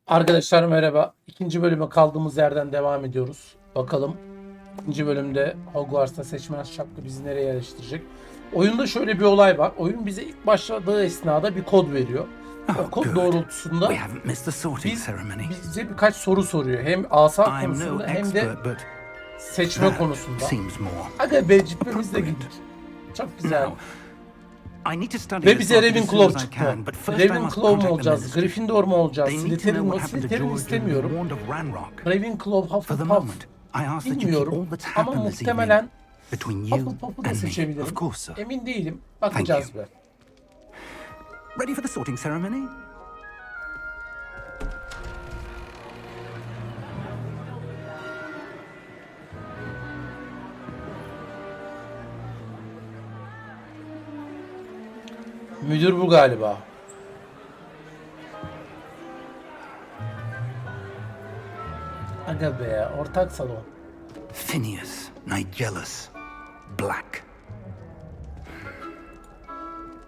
Arkadaşlar merhaba. İkinci bölüme kaldığımız yerden devam ediyoruz. Bakalım ikinci bölümde Hogwarts'ta seçmen şapka bizi nereye yerleştirecek? Oyunda şöyle bir olay var. Oyun bize ilk başladığı esnada bir kod veriyor. O kod doğrultusunda bize birkaç soru soruyor. Hem asa konusunda hem de seçme konusunda. Aga be cidmemiz de gidik. Çok güzel. Ve bize Ravenclaw çıktı. Ravenclaw mu olacağız? Gryffindor mu olacağız? Slytherin mi? Slytherin istemiyorum. Ravenclaw, Hufflepuff bilmiyorum. Ama muhtemelen Hufflepuff'u da seçebilirim. Emin değilim. Bakacağız be. Ready for the sorting ceremony? Müdür bu galiba. Aga be, ortak salon. Phineas, Nigellus, Black.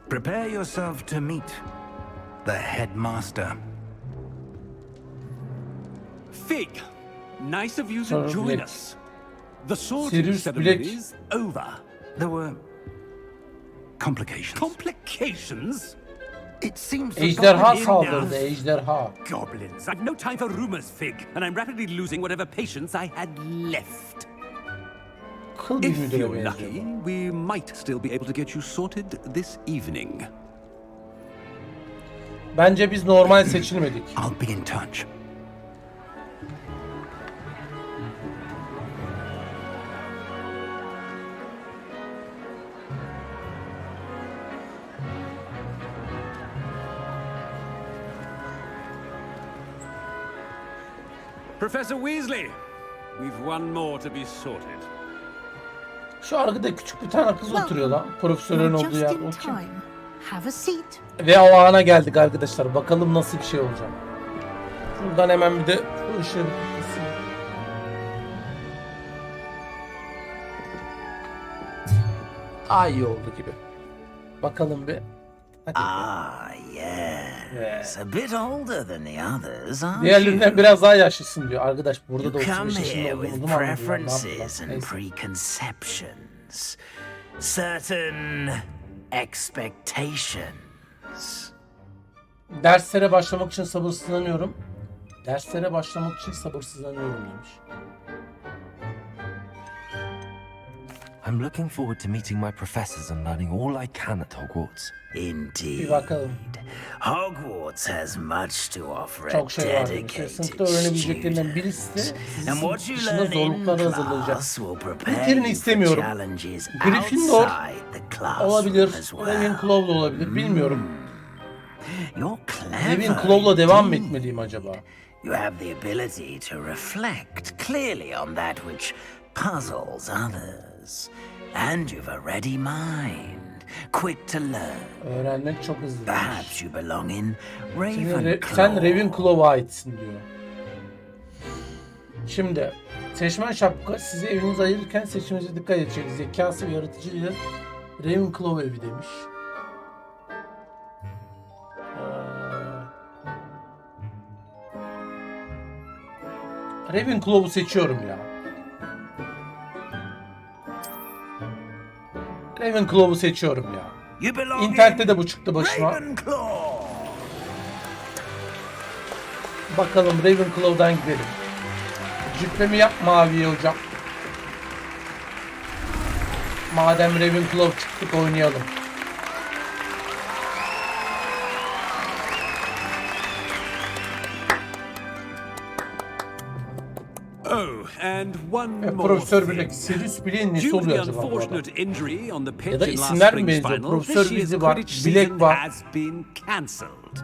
Prepare yourself to meet the headmaster. Fig, nice of you to join us. The sorting Sirius ceremony Black. is over. There were complications. Complications? It seems the Ejderha goblin- saldırdı, ejderha. Goblins. I've no time for rumors, Fig, and I'm rapidly losing whatever patience I had left. Kıl bir If müdüre you're benziyor. lucky, we might still be able to get you sorted this evening. Bence biz normal seçilmedik. I'll be in touch. Professor Weasley, we've one more to be sorted. Şu arkada küçük bir tane kız oturuyor lan. Profesörün olduğu yer. O kim? Have a seat. Ve o ana geldik arkadaşlar. Bakalım nasıl bir şey olacak. Şuradan hemen bir de şu ışığı bir kısayım. İyi oldu gibi. Bakalım bir. Hadi. Yes. A bit older than the others, aren't you? Diğerlerinden biraz daha yaşlısın diyor. Arkadaş burada da You come 35 yaşında here olduğumuzu with mu anlıyorlar? Ne preferences and yapıyorlar? Neyse. preconceptions, certain expectations. Derslere başlamak için sabırsızlanıyorum. Derslere başlamak için sabırsızlanıyorum demiş. I'm looking forward to meeting my professors and learning all I can at Hogwarts. Indeed. Bir bakalım. Hogwarts has much to offer a Çok şey var demiş. dedicated Sınıfta öğrenebileceklerinden birisi de And sizi what you dışında learn in zorlukları hazırlayacak. class will prepare Slytherin you for istemiyorum. challenges Gryffindor outside the classroom olabilir. as well. Ravenclaw da olabilir. Bilmiyorum. You're clever. Ravenclaw'la devam mı indeed. etmeliyim acaba? You have the ability to reflect clearly on that which puzzles others. And you've a ready mind, quick to learn. Öğrenmek çok hızlı. Perhaps you belong in Sen Ravenclaw. Ravenclaw'a aitsin diyor. Şimdi seçmen şapka size evinizi ayırırken seçiminize dikkat edecek. Zekası ve yaratıcılığıyla Ravenclaw evi demiş. Ravenclaw'u seçiyorum ya. Ravenclaw'u seçiyorum ya. You belong İnternette in de bu çıktı başıma. Ravenclaw. Bakalım Ravenclaw'dan gidelim. Cübbemi yap maviye hocam. Madem Ravenclaw çıktık oynayalım. Oh, and one more Profesör thing. Black, Sirius Black'in nesi Due to oluyor the acaba bu adam? unfortunate injury on the pitch Ya da in last isimler mi spring's benziyor? final, Profesör this year's Bizi var, Quidditch Black season var. has been cancelled.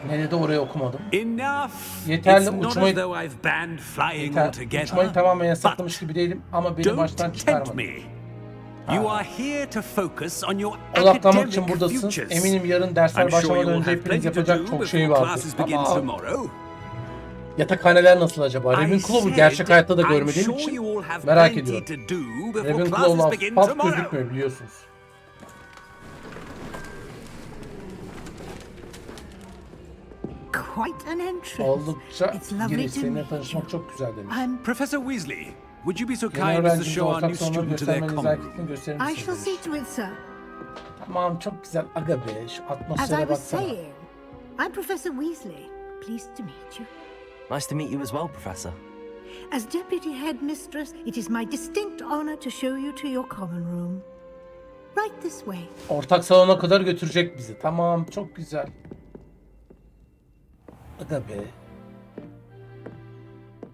Ne de orayı okumadım. Enough. Yeterli, It's not uçmayı- as though I've banned flying Uçmayı altogether. tamamen yasaklamış gibi değilim ama beni Don't baştan tempt çıkarmadı. me. You are here to focus on your Odaklanmak için academic buradasın. futures. Eminim yarın dersler I'm sure başlamadan you will önce have hepiniz plenty to yapacak do çok şey before vardır. classes begin Ama tomorrow. yatakhaneler nasıl acaba? I Ravenclaw'u said, gerçek hayatta da I'm görmediğim sure için you all have merak plenty ediyorum. to do before Ravenclaw'la classes begin paf tomorrow. gözükmüyor biliyorsunuz. quite an entrance. Oldukça It's lovely giriş. to Seninle meet tanışmak you. çok güzel demiş. I'm Professor Weasley, would you be so Yeni kind as to öğrencimize show our ortak new sonuna student to their göstermeniz common hareketini room? gösterir I misiniz shall demiş. see to it, sir. Tamam, çok güzel. Aga be, şu As atmosfere I was baksana. saying, I'm Professor Weasley. Pleased to meet you. Nice to meet you as well, Professor. As Deputy Headmistress, it is my distinct honor to show you to your common room. Right this way. Ortak salona kadar götürecek bizi. Tamam, çok güzel. Aga be.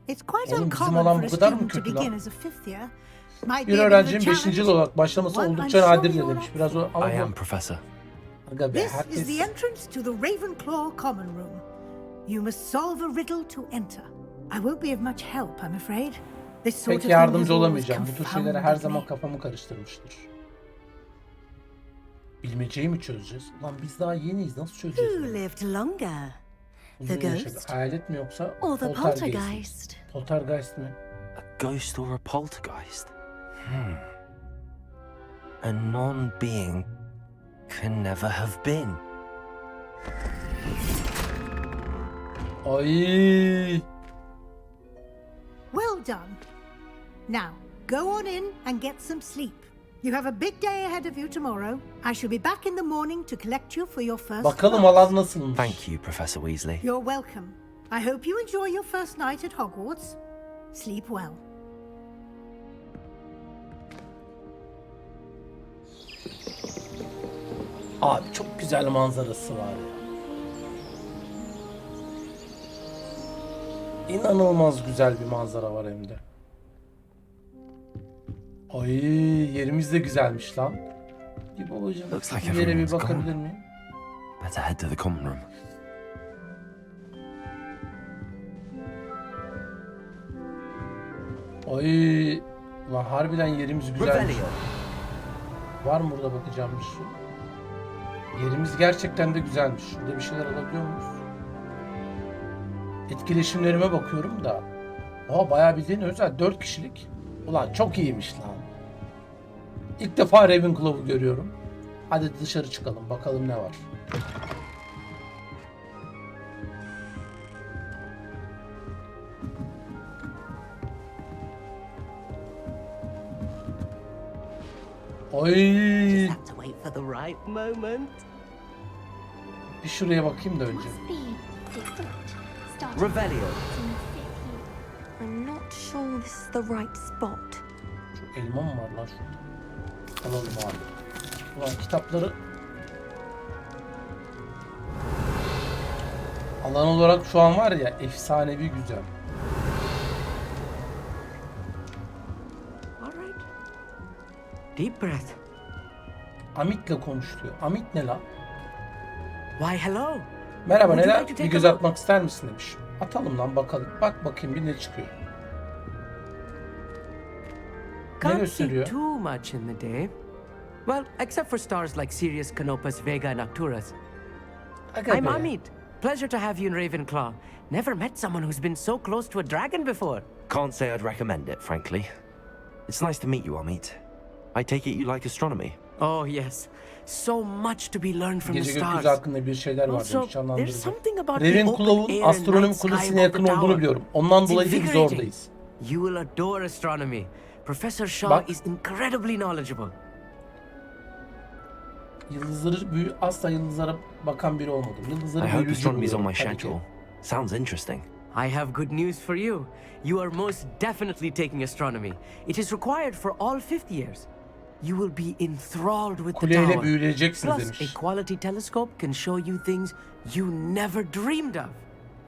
It's quite Oğlum, bizim uncommon olan for bu a kadar mı student to kötü begin lan? as a fifth year. Might Bir be a bit of a öğrencinin 5. yıl challenge, olarak başlaması but I'm oldukça sure nadir you'll demiş. like Biraz o ama I am, bu. Professor. Aga be, This is herkes. the entrance to the Ravenclaw common room. You must solve a riddle to enter. I won't be of much help, I'm afraid. This sort of Pek thing yardımcı has always olamayacağım. Bu tür şeylere her confounded zaman me. kafamı karıştırmıştır. Bilmeceyi mi çözeceğiz? Ulan biz daha yeniyiz. Nasıl çözeceğiz Who bunu? lived longer? Uzun the yaşadı. ghost? Hayalet mi yoksa Or the poltergeist mi? poltergeist? Poltergeist mi? A ghost or a poltergeist? A non-being can never have been. Ay. Well done. Now, go on in and get some sleep. You have a big day ahead of you tomorrow. I shall be back in the morning to collect you for your first Bakalım class. alan nasılmış? Thank you, Professor Weasley. You're welcome. I hope you enjoy your first night at Hogwarts. Sleep well. Abi çok güzel manzarası var ya. İnanılmaz güzel bir manzara var hem de. Ay, yerimiz de güzelmiş lan. Bir babacığım, Looks like bir yere bir everyone's bakabilir gone. miyim? Better head to the common room. Ay, lan harbiden yerimiz güzelmiş. Revelio. Var mı burada bakacağım bir şey? Yerimiz gerçekten de güzelmiş. Şurada bir şeyler alabiliyor muyuz? Etkileşimlerime bakıyorum da. Oha, bayağı bildiğin özel. 4 kişilik. Ulan çok iyiymiş lan. İlk defa Ravenclaw'u görüyorum. Hadi dışarı çıkalım, bakalım ne var. Oy, Have to wait for the right moment. bir şuraya bakayım da önce. Must be different. Starting Revelio. in fifth year. I'm not sure this is the right spot. Şu elma mı var lan şurada? Alalım abi. Ulan kitapları... Alan olarak şu an var ya, efsanevi güzel. All right. Deep breath. Amit'le konuş diyor. Amit ne lan? Why, hello. Merhaba, Would you neler? like to Bir take göz a look? atmak ister misin demiş. Atalım lan bakalım. Bak bakayım bir ne çıkıyor. Ne Can't see gösteriyor? too much in the day. Well, except for stars like Sirius, Canopus, Vega, and Arcturus. Aga I'm be. Amit. Pleasure to have you in Ravenclaw. Never met someone who's been so close to a dragon before. Can't say I'd recommend it, frankly. It's nice to meet you, Amit. I take it you like astronomy. Oh, yes. So much to be learned from the Gece gökyüzü stars. hakkında bir şeyler var Also, demiş, there's canlandırıcı. something about the open Ravenclaw'un air and astronomi night kulesine sky yakın above the olduğunu tower. biliyorum. Ondan It's dolayı da biz invigorating. oradayız. You will adore astronomy. Professor Shaw Bak. is incredibly knowledgeable. Asla yıldızlara bakan biri olmadım. Yıldızları I hope büyücü astronomy's on buluyorum my tabii ki. schedule. Sounds interesting. I have good news for you. You are most definitely taking astronomy. It is required for all fifth years. You will be enthralled with the Kuleyle tower. büyüleyeceksiniz Plus, demiş. a quality telescope can show you things you never dreamed of.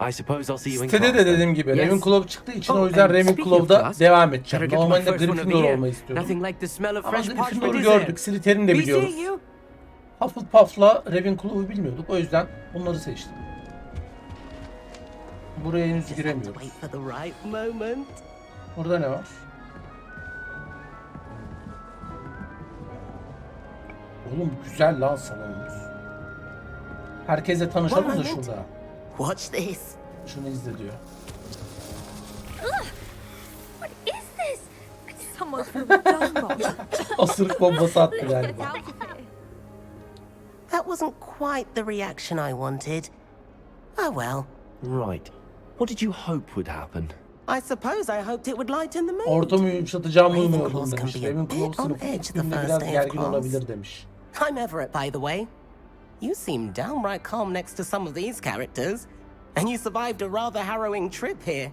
I suppose I'll see you in Sitede class de then. dediğim gibi Yes. Ravenclaw çıktığı için Oh, o yüzden and speaking of Ravenclaw'da class, devam better edeceğim. get to my Normalde first one of the Gryffindor year. olmayı istiyordum. Nothing like the smell of Ama fresh parchment Gryffindor'u is there. gördük, Slytherin'i de Be biliyoruz. seeing you. Hufflepuff'la Ravenclaw'u bilmiyorduk. O yüzden bunları seçtim. Buraya henüz Have to giremiyoruz. wait for the right moment. Burada ne var? Oğlum güzel lan salonumuz. Herkese tanışalım da şurada. Watch this. Şunu izle diyor. What is this? Someone's really done wrong. Osuruk bombası attı Get galiba. out of here. That wasn't quite the reaction I wanted. Oh well, Right. What did you hope would happen? I suppose I hoped it would lighten the mood. Ortamı yumuşatacağımı umuyordum Ravenclaws demiş. can be a Ravenclaw bit on sınıfı edge ilk the günde first biraz day of gergin class. olabilir demiş. I'm Everett, by the way. You seem downright calm next to some of these characters. And you survived a rather harrowing trip here.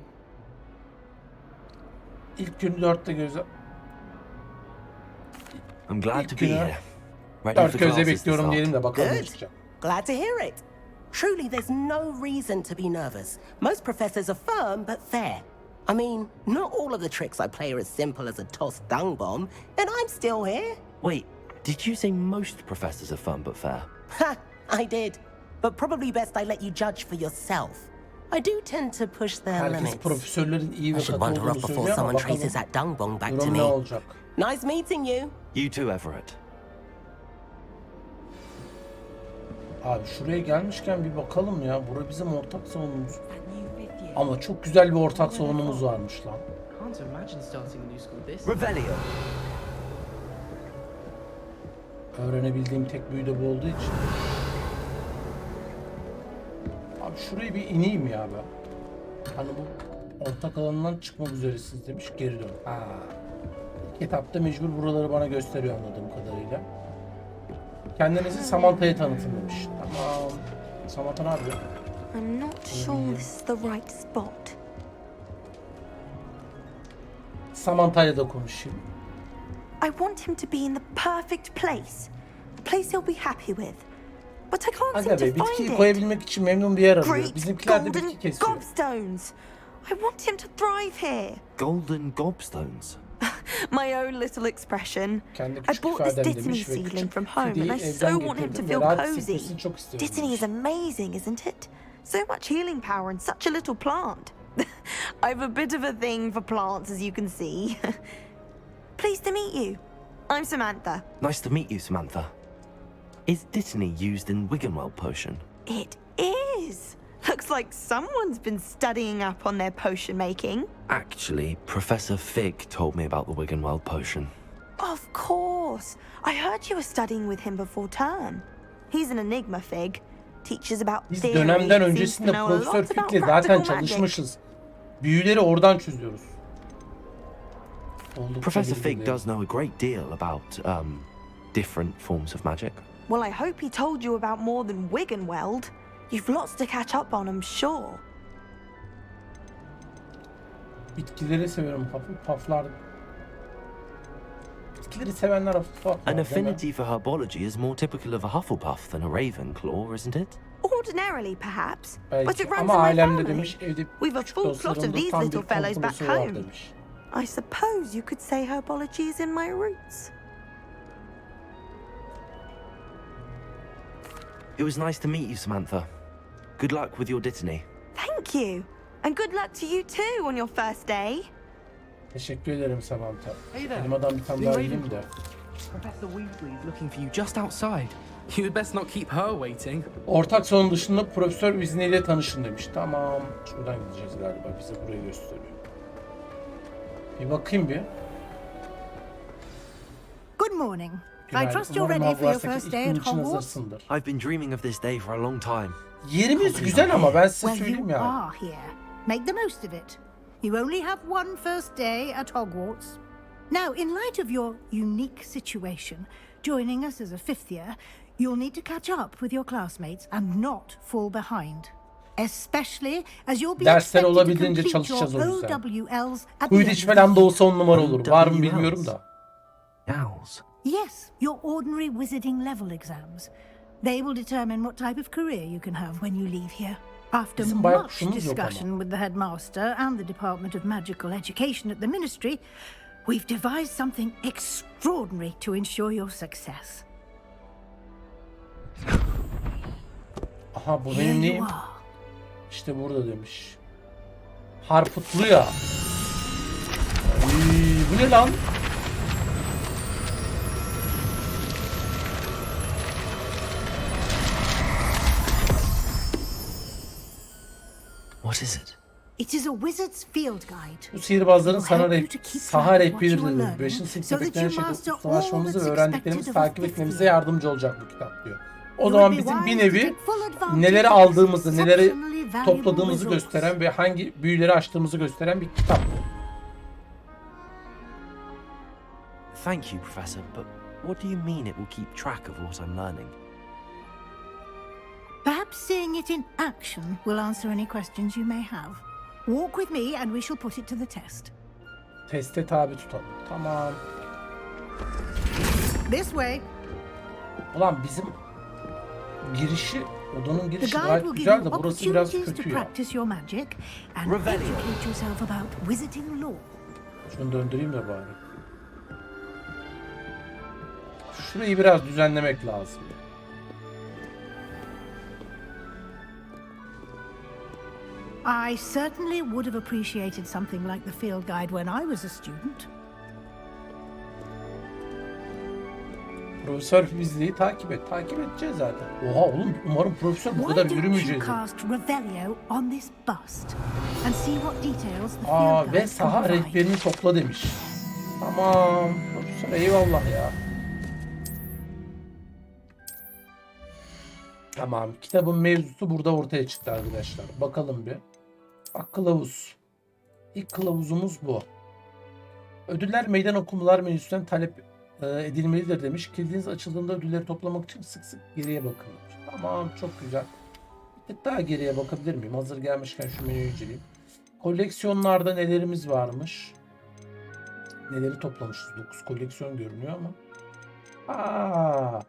İlk gün 4'te göze... I'm glad to be günü here. Ready 4 for gözle classes to bekliyorum start. diyelim de bakalım ne Good. çıkacak. Glad to hear it. Truly, there's no reason to be nervous. Most professors are firm but fair. I mean, not all of the tricks I play are as simple as a tossed dung bomb, and I'm still here. Wait, did you say most professors are fun but fair? Ha! I did. But probably best I let you judge for yourself. I do tend to push their Herkes limits. profesörlerin iyi I ve should katı wander olduğunu off before söylüyor ama someone bakalım traces that dung bomb back to durum ne me. olacak. Nice meeting you. You too, Everett. Abi şuraya gelmişken bir bakalım ya. Bura bizim ortak salonumuz. Ama çok güzel bir ortak salonumuz varmış lan. Revelio. Öğrenebildiğim tek büyü de bu olduğu için. Abi şuraya bir ineyim ya ben. Hani bu ortak alanından çıkmak üzeresiniz demiş. Geri dön. Ha. Kitapta mecbur buraları bana gösteriyor anladığım kadarıyla. Kendinizi Samantha'ya tanıtın demiş. Tamam. Samantha ne yapıyor? I'm not sure this is the right spot. Samantha'yla da konuşayım. I want him to be in the perfect place. A place he'll be happy with. But I can't Aga seem to be find bitkiyi it. koyabilmek için memnun bir yer arıyor. Great Bizimkiler de bitki golden kesiyor. gobstones. I want him to thrive here. Golden gobstones. My own little expression. Kendi I küçük bought this ifadem Dittany demiş ve seedling küçük from home fideyi and I evden so want him to getirdim ve feel rahat cozy. hissetmesini çok istiyorum Dittany demiş. is amazing, isn't it? So much healing power in such a little plant. I've a bit of a thing for plants, as you can see. Pleased to meet you. I'm Samantha. Nice to meet you, Samantha. Is Dittany used in Wiggenweld potion? It is. Looks like someone's been studying up on their potion making. Actually, Professor Fig told me about the Wiggenweld potion. Of course. I heard you were studying with him before term. He's an enigma, Fig. Teaches about Biz theory, dönemden seems to öncesinde know a Profesör lot about Fig'le zaten practical magic. çalışmışız. Büyüleri oradan çözüyoruz. Oldukça Professor bilgili. Fig does know a great deal about, different forms of magic. Well, I hope he told you about more than Wiggenweld. You've lots to catch up on, I'm sure. Bitkileri seviyorum. Paflar. Bitkileri sevenler hafif An değil mi? affinity for herbology is more typical of a Hufflepuff than a Ravenclaw, isn't it? Ordinarily, perhaps, but Belki it runs ama in my ailemde family. demiş evde We've a küçük full plot of dostlarımda these tam bir little fellows back komplosu var home. demiş. I suppose you could say herbology is in my roots. It was nice to meet you, Samantha. Good luck with your Dittany. Thank you. And good luck to you too on your first day. Teşekkür ederim Samantha. Hey there. Elmadan bir tane New daha yiyeyim de. Ravenclaw. Professor Weasley is looking for you just outside. You'd best not keep her waiting. Ortak salon dışında Profesör Weasley ile tanışın demiş. Tamam. Şuradan gideceğiz galiba. Bize burayı gösteriyor. Bir bakayım bir. Good morning. I Günaydın. trust you're Umarım ready for your Hogwarts'taki first ilk day gün at için Hogwarts. hazırsındır. I've been dreaming of this day for a long time. Yerimiz güzel ama ben size Well, söyleyeyim you ya. are here. Make the most of it. You only have one first day at Hogwarts. Now, in light of your unique situation, joining us as a fifth year, you'll need to catch up with your classmates and not fall behind. Especially as you'll be Dersler expected to olabildiğince complete çalışacağız o your yüzden. OWLs at the Quidditch end of falan the da olsa 10 numara olur. Var mı bilmiyorum da. Owls. Yes, your ordinary wizarding level exams. They will determine what type of career you can have when you leave here. After Bizim bayağı much kuşumuz yok ama. discussion with the headmaster and the Department of Magical Education at the Ministry, we've devised something extraordinary to ensure your success. Aha bu Here benim you neyim? are. İşte burada demiş. Harputlu ya. Ay, bu ne lan? What is it? It is a wizard's field guide. Bu sihirbazların It will help you to keep saha track of what rehberidir. you are learning, 5. sınıf so that köpeklerin you şekilde master all ustalaşmamızı ve that's öğrendiklerimizi expected of a takip fifth etmemize year. yardımcı olacak bu kitap diyor. O You zaman will be bizim bir wise to nevi take full advantage neleri of this aldığımızı, neleri exceptionally valuable topladığımızı resource. gösteren ve hangi büyüleri açtığımızı gösteren bir kitap. Thank you, Professor, but what do you mean it will keep track of what I'm learning? Perhaps seeing it in action will answer any questions you may have. Walk with me and we shall put it to the test. Teste tabi tutalım. Tamam. This way. Ulan bizim girişi, odanın The girişi guide gayet will give güzel you de burası biraz opportunities to kötü ya. practice your magic and Revelio. educate yourself about wizarding lore. Şunu döndüreyim de bari. Şurayı biraz düzenlemek lazım. I certainly would have appreciated something like the field guide when I was a student. Profesör Weasley'i takip et. Takip edeceğiz zaten. Oha oğlum, umarım profesör bu Why kadar don't you yürümeyeceğiz. cast Revelio on this bust and see what details the field Aa guide ve can saha provide? rehberini topla demiş. Tamam. Profesör eyvallah ya. Tamam. Kitabın mevzusu burada ortaya çıktı arkadaşlar. Bakalım bir. Bak kılavuz. İlk kılavuzumuz bu. Ödüller meydan okumalar menüsünden talep edilmelidir demiş. Kilidiniz açıldığında ödülleri toplamak için sık sık geriye bakın demiş. Tamam, çok güzel. Bir tık daha geriye bakabilir miyim? Hazır gelmişken şu menüyü inceleyeyim. Koleksiyonlarda nelerimiz varmış? Neleri toplamışız? 9 koleksiyon görünüyor ama. Aa!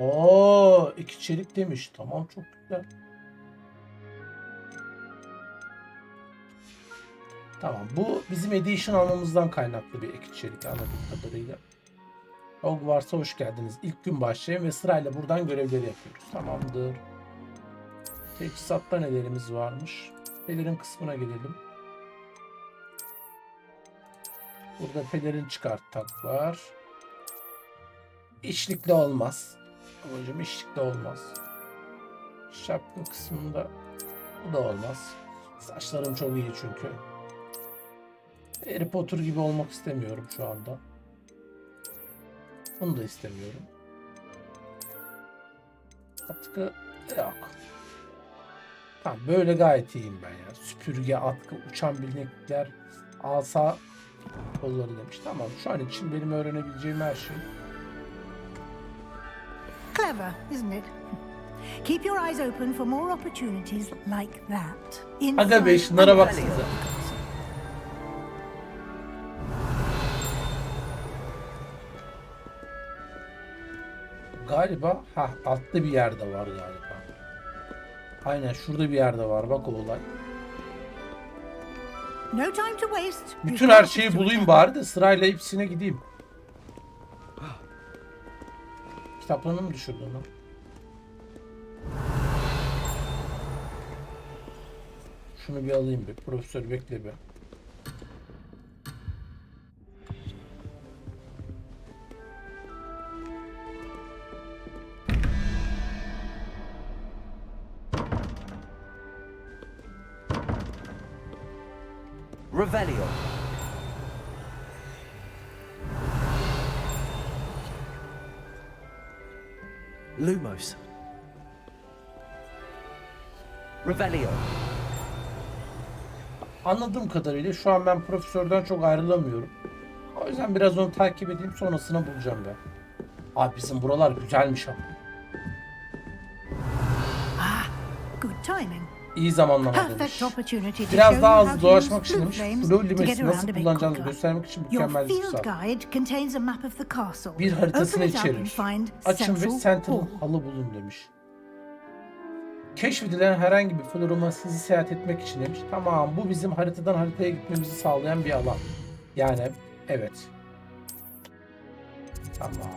Oo, 2 çelik demiş. Tamam, çok güzel. Tamam, bu bizim edition almamızdan kaynaklı bir ek içerik anladığım kadarıyla. Hogwarts'a hoş geldiniz. İlk gün başlayın ve sırayla buradan görevleri yapıyoruz. Tamamdır. Teçhizatta nelerimiz varmış? Pelerin kısmına gelelim. Burada pelerin çıkarttak var. İçlikle olmaz. Hocam içlikle olmaz. Şapka kısmında bu da olmaz. Saçlarım çok iyi çünkü. Harry Potter gibi olmak istemiyorum şu anda. Bunu da istemiyorum. Atkı yok. Tamam, böyle gayet iyiyim ben ya. Süpürge, atkı, uçan bileklikler, asa kolları demiş. Tamam, şu an için benim öğrenebileceğim her şey. Clever, isn't it? Keep your eyes open for more opportunities like that. Aga be, şunlara baksanıza. Galiba altta bir yerde var galiba. Aynen şurada bir yerde var, bak o olay. No time to waste. Bütün her şeyi bulayım bari de sırayla hepsine gideyim. Kitaplarını mı düşürdün lan? Şunu bir alayım bir. Profesör bekle bir. Revelio. Lumos. Revelio. Anladığım kadarıyla şu an ben profesörden çok ayrılamıyorum. O yüzden biraz onu takip edeyim, sonrasını bulacağım ben. Abi bizim buralar güzelmiş ama. Good timing. İyi zamanlama Perfect demiş. opportunity to Biraz show daha you hızlı how to dolaşmak use için blue demiş. flames Blue to get limesi around nasıl a bit kullanacağınızı quicker. göstermek için Your mükemmel bir field fırsat. guide contains a map of the castle. Bir haritasını Open it up and içerir. find Açın ve Central Central Hall. Hall'ı bulun demiş. Keşfedilen herhangi bir floruma sizi seyahat etmek için demiş. Tamam, bu bizim haritadan haritaya gitmemizi sağlayan bir alan. Yani evet. Tamam.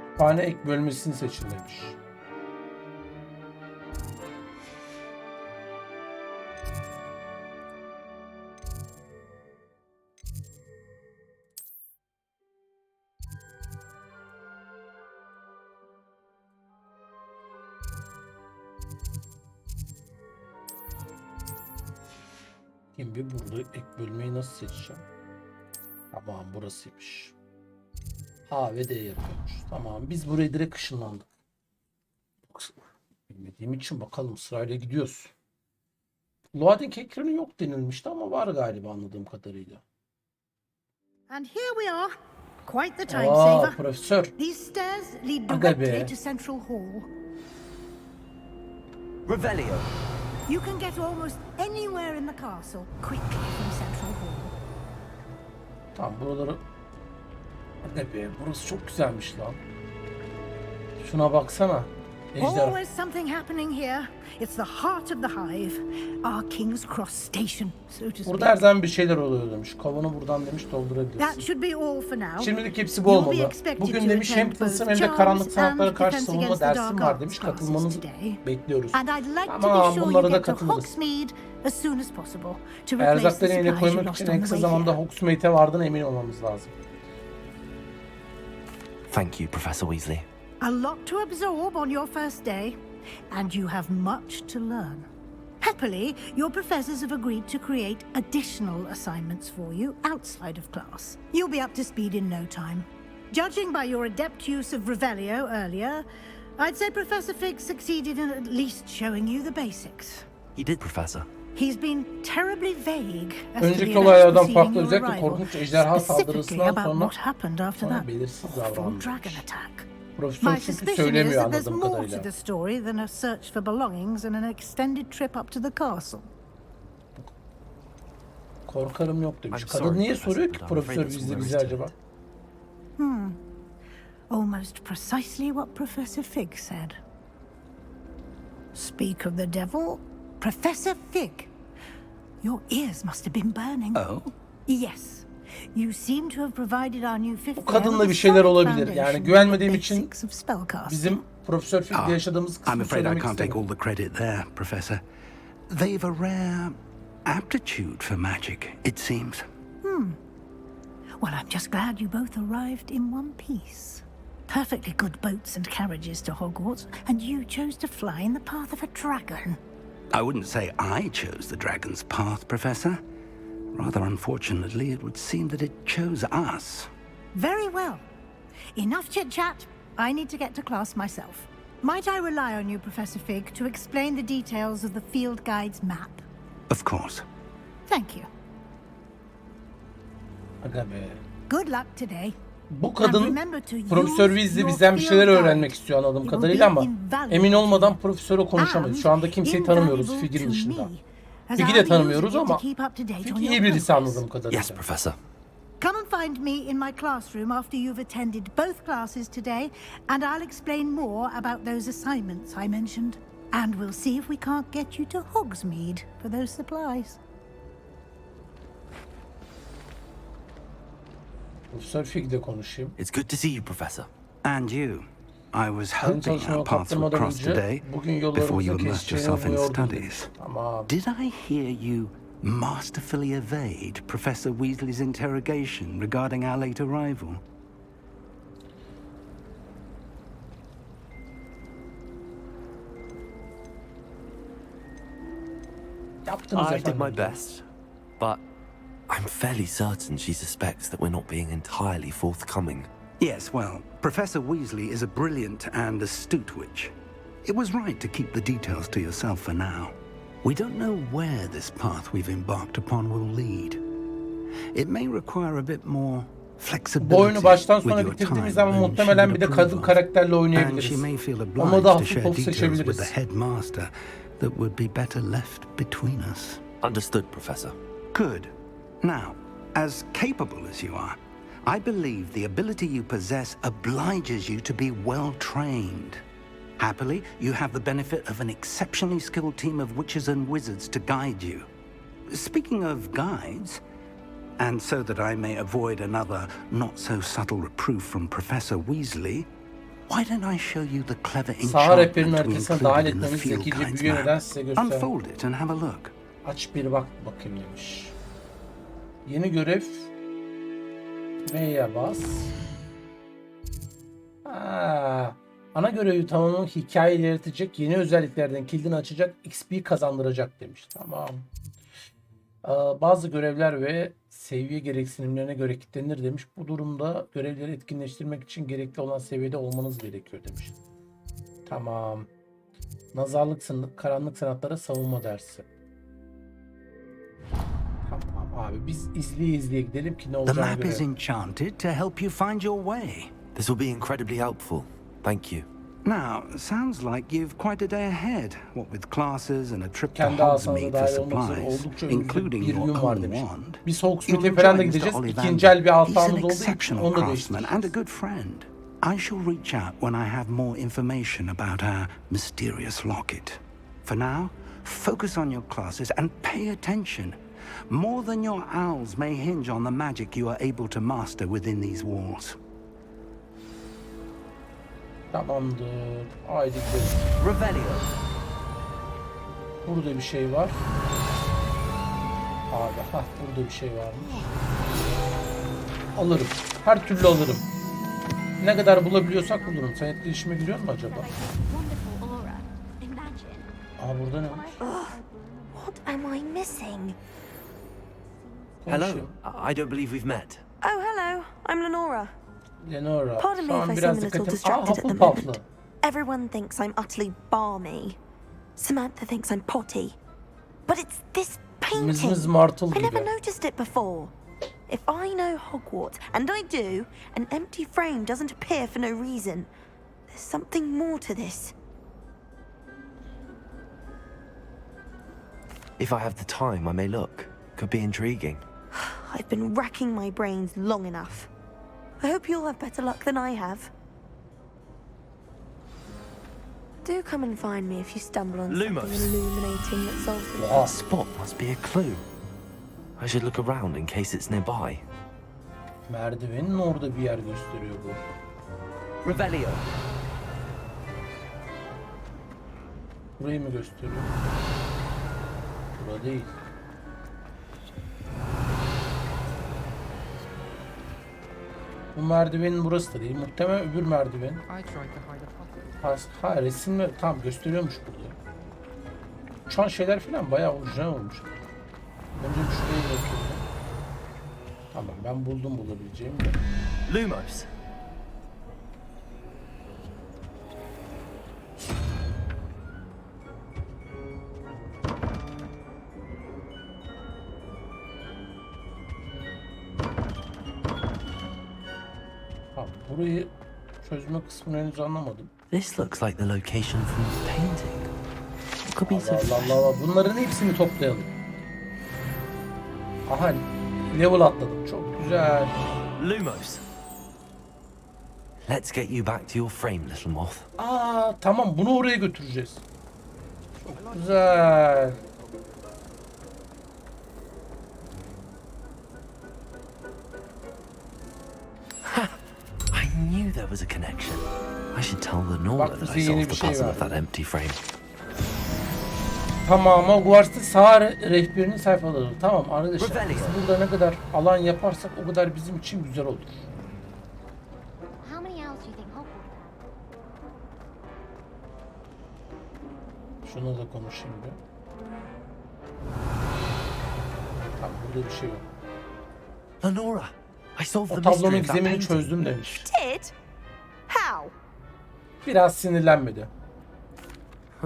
Kütüphane ek bölmesini seçin demiş. Bakayım bir burada ek bölmeyi nasıl seçeceğim? Tamam burasıymış. A ve D yapıyormuş. Tamam biz buraya direkt ışınlandık. Bilmediğim için bakalım sırayla gidiyoruz. Loading ekranı yok denilmişti ama var galiba anladığım kadarıyla. And here we are. Quite the time Aa, saver. profesör. These stairs lead Aga be. directly to Central Hall. Revelio. You can get almost anywhere in the castle quickly from Central Hall. Tamam buraları... Aga be burası çok güzelmiş lan. Şuna baksana. Ejder. Always something happening here. It's the heart of the hive. Our King's Cross station, so to Burada her speak. zaman bir şeyler oluyor demiş. Kovanı buradan demiş That doldurabilirsin. should be all for now. Şimdilik hepsi bu You'll be olmalı. expected Bugün to demiş hem attend tılsım both hem de karanlık charms sanatlara and karşı defense savunma against the dersim dark var arts demiş. classes Katılmanızı today. bekliyoruz. And I'd like to Tamam be sure bunlara you da get to katılırız. Hogsmeade as soon as possible to replace the Erzakları yerine supplies you koymak lost için on en the kısa way zamanda here. Hogsmeade'e vardığına emin olmamız lazım. Thank you, Professor Weasley. A lot to absorb on your first day, and you have much to learn. Happily, your professors have agreed to create additional assignments for you outside of class. You'll be up to speed in no time. Judging by your adept use of Revelio earlier, I'd say Professor Fig succeeded in at least showing you the basics. He did, Professor. He's been terribly vague as to Önceki the olaylardan events preceding farklı your özellikle arrival, korkunç ejderha specifically saldırısından about sonra what happened after bana that belirsiz awful davranmış. dragon attack. Profesör My çünkü suspicion is söylemiyor that there's anladığım more to kadarıyla. the story than a search for belongings and an extended trip up to the castle. Korkarım yok demiş. I'm Kadın sorry, niye Professor, soruyor ki but I'm profesör afraid bizde there's bize more to acaba? it. Almost precisely what Professor Fig said. Speak of the devil, Professor Fig. Your ears must have been burning. Oh? Yes. You seem to have provided our new fifth Bu kadınla year bir şeyler solid olabilir. Yani foundation güvenmediğim for için basics of spellcasting. bizim Profesör Fig'le yaşadığımız I'm kısmı afraid I söylemek can't take all istedim. the credit there, Professor. They've a rare aptitude for magic, it seems. Well, I'm just glad you both arrived in one piece. Perfectly good boats and carriages to Hogwarts, and you chose to fly in the path of a dragon. I wouldn't say I chose the dragon's path, Professor. Rather unfortunately, it would seem that it chose us. Very well. Enough chit-chat. I need to get to class myself. Might I rely on you, Professor Fig, to explain the details of the field guide's map? Of course. Thank you. Aga be. Good luck today. Bu kadın remember to Profesör use Weasley your bizden bir şeyler field öğrenmek guide. istiyor anladığım It will kadarıyla be ama invaluable emin to olmadan you. profesörü konuşamayız. And Şu anda kimseyi tanımıyoruz invaluable Fig'in to dışında. me, as Fig'i I'll de be tanımıyoruz using it to ama keep up to date Fig on iyi your birisi progress. anladığım kadarıyla. Yes, Professor. Come and find me in my classroom after you've attended both classes today, and I'll explain more about those assignments I mentioned. And we'll see if we can't get you to Hogsmeade for those supplies. Profesör Fig'le konuşayım. It's good to see you, Professor. And you. I was Ben hoping çalışmama our paths would kaptırmadan cross önce today bugün before you yollarımızı immersed keseceğini yourself in umuyordum. studies. Tamam. Did I hear you masterfully evade Professor Weasley's interrogation regarding our late arrival? Yaptınız I efendim. did my best, but I'm fairly certain she suspects that we're not being entirely forthcoming. Yes, well, Professor Weasley is a brilliant and astute witch. It was right to keep the details to yourself for now. We don't know where this path we've embarked upon will lead. It may require a bit more flexibility Bu oyunu baştan with sona your bitirdiğimiz time zaman than she muhtemelen would bir de approve kadın of. karakterle And she oynayabiliriz. may feel Ona obliged da to hafif share hafif details with the seçebiliriz. headmaster that would be better left between us. Understood, Professor. Good. Now, as capable as you are, I believe the ability you possess obliges you to be well trained. Happily, you have the benefit of an exceptionally skilled team of witches and wizards to guide you. Speaking of guides, and so that I may avoid another not-so-subtle reproof from Professor Weasley, why don't I show you the clever Sağ rehberin enchantment we haritasına dahil included in the etmemiz field zekice guides büyüye neden map? size göstereyim. Unfold it and have a look. Aç bir bak bakayım demiş. Yeni görev. M'ye bas. Ana görevi tamamlamak hikaye ilerletecek, yeni özelliklerden kilidini açacak, XP kazandıracak demiş. Tamam. Bazı görevler ve seviye gereksinimlerine göre kilitlenir demiş. Bu durumda görevleri etkinleştirmek için gerekli olan seviyede olmanız gerekiyor demiş. Tamam. Karanlık sanatlara savunma dersi. Tamam abi, biz izleye gidelim ki ne The olacağını map is görelim. enchanted to help you find your way. This will be incredibly helpful. Thank you. Now, sounds like you've quite a day ahead, what with classes and a trip to Kendi asanıza Hogsmeade for dahil olması supplies, oldukça önümüzde including bir your gün var own demiş. wand. Biz You'll Hogsmeade'e falan da enjoy Mr. gideceğiz. Ollivander. İkinci el bir He's an altağımız olduğu için exceptional onu da craftsman and a değiştireceğiz. good friend. I shall reach out when I have more information about our mysterious locket. For now, focus on your classes and pay attention. More than your owls may hinge on the magic you are able to master within these walls. Tamamdır. Haydi gidelim. Revelio. Burada bir şey var. Abi burada bir şey varmış. Alırım. Her türlü alırım. Ne kadar bulabiliyorsak bulurum. Sen etkileşime giriyor musun acaba? Burada ne var? What am I missing? Hello. Konuşuyor. I don't believe we've met. Oh, hello. I'm Lenora. Lenora. Pardon me Şu if an I biraz seem a little dikkatim... distracted at the Hufflepuff'lı. moment. Everyone thinks I'm utterly balmy. Samantha thinks I'm potty. But it's this painting. Mrs. Martle I never gibi. noticed it before. If I know Hogwarts, and I do, an empty frame doesn't appear for no reason. There's something more to this. If I have the time, I may look. Could be intriguing. I've been racking my brains long enough. I hope you'll have better luck than I have. Do come and find me if you stumble on Lumos. something illuminating that solves the That spot must be a clue. I should look around in case it's nearby. Merdivenin orada bir yer gösteriyor bu. Revelio. Burayı mı gösteriyor? Bura değil. Bu merdivenin burası da değil. Muhtemelen öbür merdiven. Ha, resimler tam gösteriyormuş burada. Şu an şeyler falan bayağı orijinal olmuş. Önce bir şuraya bakıyorum. Tamam, ben buldum bulabileceğim de. Lumos. Tamam, burayı çözme kısmını henüz anlamadım. This looks like the location from the painting. What could be so Allah special? Allah Allah. Bunların hepsini toplayalım. Aha, level atladım. Çok güzel. Lumos. Let's get you back to your frame, little moth. Tamam, bunu oraya götüreceğiz. Çok güzel. I knew there was a connection. I should tell the Nora Bak, that I bize yeni solved bir the şey puzzle var. of that empty frame. Tamam, Hogwarts'ta sağ rehberinin sayfaları. Tamam arkadaşlar, Revelio. biz burada ne kadar alan yaparsak o kadar bizim için güzel olur. How many owls do you think Hogwarts has? Şuna da konuşayım bir. Tamam, burada bir şey yok. Lenora, I solved O the mystery tablonun of that gizemini painting. çözdüm demiş. Did? How? Biraz sinirlenmedi.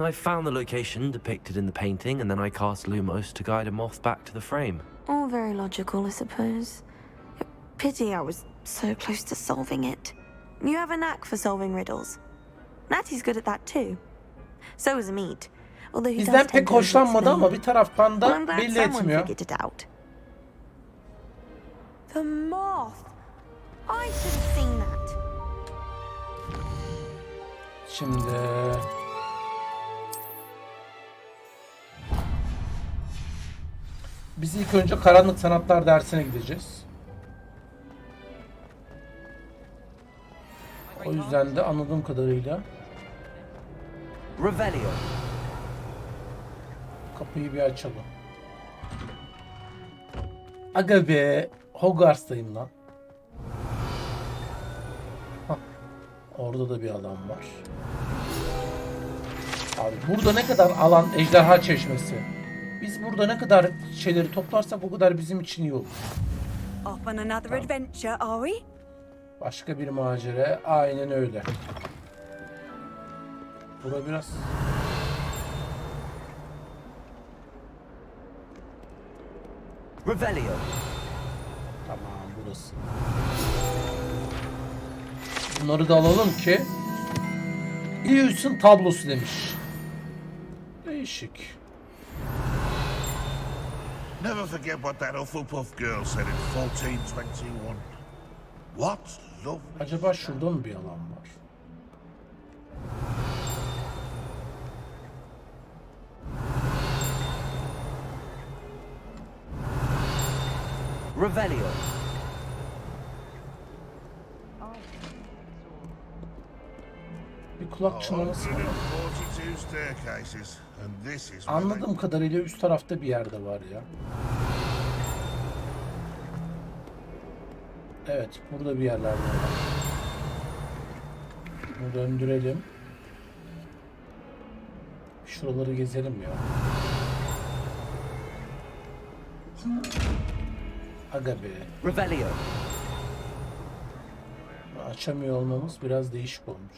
I found the location depicted in the painting, and then I cast Lumos to guide a moth back to the frame. All very logical, I suppose. Pity I was so close to solving it. You have a knack for solving riddles. Natty's good at that too. So is Mead. Although he does Bizden tend pek to hoşlanmadı ama overexplain. bir taraftan Well, da I'm glad belli someone etmiyor. figured it out. The moth. I should have seen that. Şimdi... Biz ilk önce karanlık sanatlar dersine gideceğiz. O yüzden de anladığım kadarıyla Revelio. kapıyı bir açalım. Aga be, Hogwarts'tayım lan. Hah, orada da bir alan var. Abi burada ne kadar alan, ejderha çeşmesi. Biz burada ne kadar şeyleri toplarsak o kadar bizim için iyi olur. Off on another adventure, are we? Başka bir macera. Aynen öyle. Bura biraz... Revelio. Tamam, burası. Bunları da alalım ki İlyus'un tablosu demiş. Değişik. Never forget what that Hufflepuff girl said in 1421. What love? Acaba şurada mı bir alan var? Revelio. Bir kulak çınlaması var. 42 staircases, and this is Anladığım kadarıyla üst tarafta bir yerde var ya. Evet, burada bir yerlerde var. Bunu döndürelim. Şuraları gezelim ya. Aga be. Revelio. Açamıyor olmamız biraz değişik olmuş.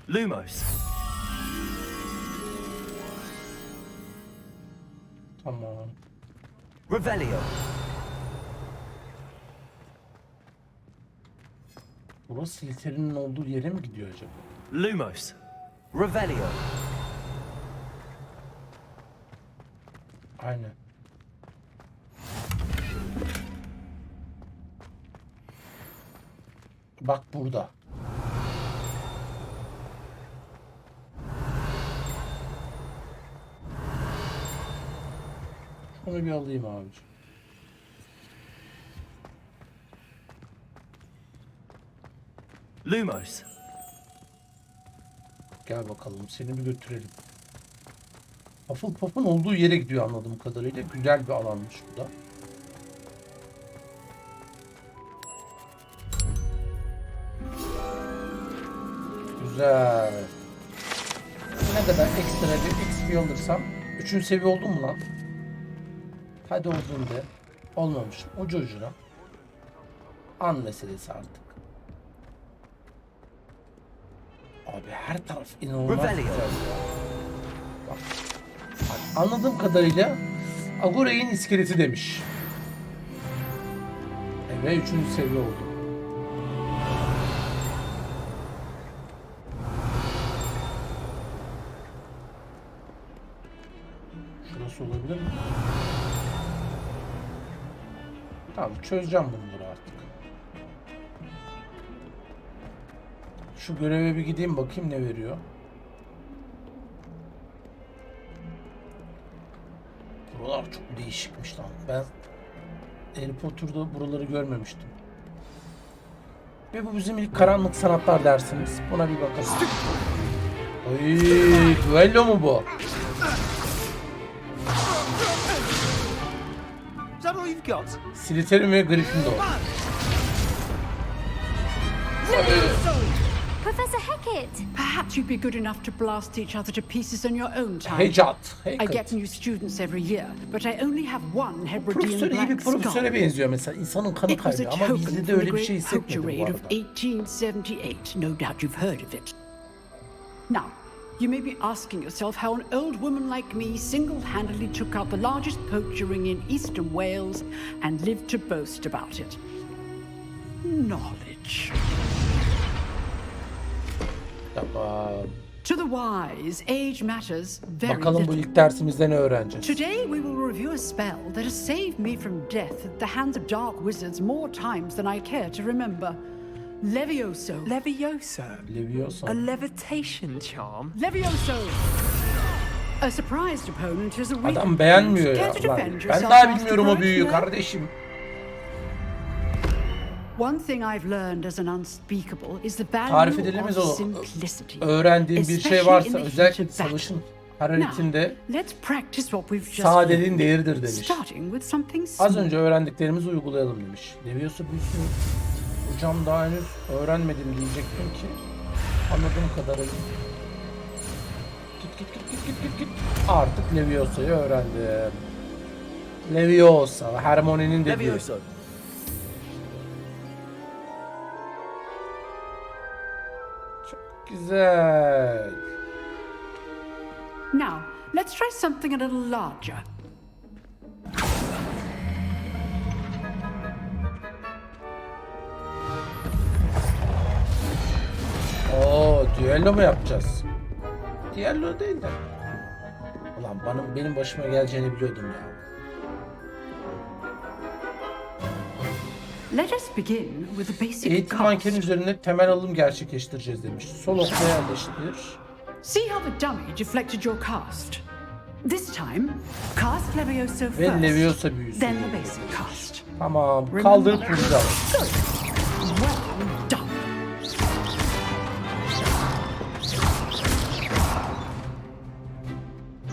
Lumos. Tamam. Revelio. Burası silterinin olduğu yere mi gidiyor acaba? Lumos. Revelio. Aynen. Bak burada. Şunu bir alayım abiciğim. Lumos. Gel bakalım seni bir götürelim. Hufflepuff'un olduğu yere gidiyor anladığım kadarıyla. Güzel bir alanmış bu da. Güzel. Ne kadar ekstra bir XP alırsam. 3. seviye oldum mu lan? Hadi oldum de. Olmamışım. Ucu ucuna. An meselesi artık. Abi her taraf inanılmaz güzel ya. Bak. Anladığım kadarıyla Agora'nın iskeleti demiş. Ve 3. seviye oldu. Şurası olabilir mi? Tamam, çözeceğim bunları artık. Şu göreve bir gideyim bakayım ne veriyor. Buralar çok değişikmiş lan. Ben Harry Potter'da buraları görmemiştim. Ve bu bizim ilk karanlık sanatlar dersimiz. Buna bir bakalım. Oy, düello mu bu? Is that all you've got? Slytherin ve Gryffindor. Professor Hackett! Perhaps you'd be good enough to blast each other to pieces in your own time. Hecat. I get new students every year, but I only have one Profesör iyi bir Hebridean black profesöre skull. benziyor mesela. İnsanın kanı It was a kaybıyor ama token bizde de from the öyle bir great şey poacher hissetmedim bu raid of arada. 1878. No doubt you've heard of it. Now, you may be asking yourself how an old woman like me single-handedly took out the largest poacher ring in eastern Wales and lived to boast about it. Knowledge. Tamam. To the wise, age matters very Bakalım bu little. ilk dersimizde ne öğreneceğiz? Today we will review a spell that has saved me from death at the hands of dark wizards more times than I care to remember. Levioso. Levioso? Leviosa. A levitation charm? Levioso! A surprised opponent is a weak Adam beğenmiyor ya. Care to Lan, defend ben yourself daha after bilmiyorum o correct büyüyü blow? kardeşim. One thing I've learned as an unspeakable is the Tarif value edilmez of o simplicity. öğrendiğim bir şey especially in varsa the heat özellikle of battle. savaşın Her öğretimde let's practice what we've just sadenin learned, değeridir demiş. starting with something Az small. önce öğrendiklerimizi uygulayalım demiş. Leviosa büyüsün. Hocam daha henüz öğrenmedim diyecektim ki. Anladığım kadarıyla. Git. Artık Leviosa'yı öğrendim. Leviosa, Hermione'nin dediği. Leviosa. Çok güzel. Now, let's try something a little larger. Oo, düello mu yapacağız? Düello değil de. Ulan benim başıma geleceğini biliyordum ya. Let us begin with the basic Eğitim cast. mankeni üzerinde temel alım gerçekleştireceğiz demiş. Sol okla yerleştir. See how the dummy deflected your cast. This time, cast Leviosa Ve first, Leviosa büyüsü. then the basic cast. Tamam. Kaldırıp vuracağız. Good. Well done.